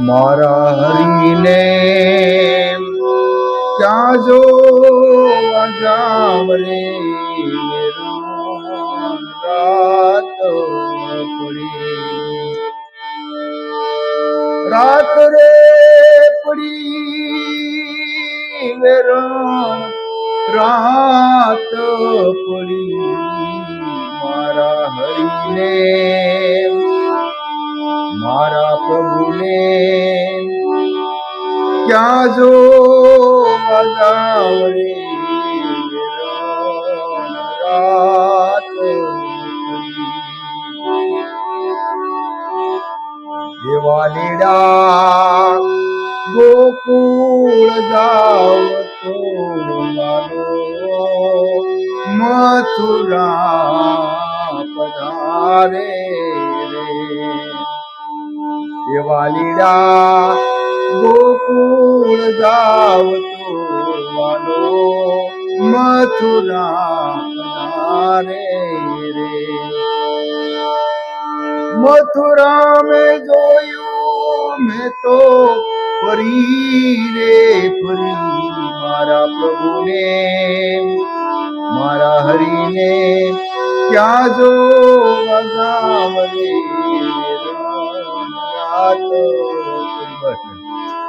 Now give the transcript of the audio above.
મારા હરીને ક્યાં જો જામ રે રાત પડી રાત રે પડી વેરણ રાત પડી મારા હરીને મારા પ્રભુને ક્યાં જો બજાવરે રાત દેવા લીડા ગોકુળ જાવ તો મારો મથુરા પધારે દેવા લીડા ગોકુળ જાવ તો મારો મથુરા પધારે રે મથુરા મેં જોયું મેં તો ફરી રે ફરી મારા પ્રભુને મારા હરીને ક્યાં જો વગાવરે રાત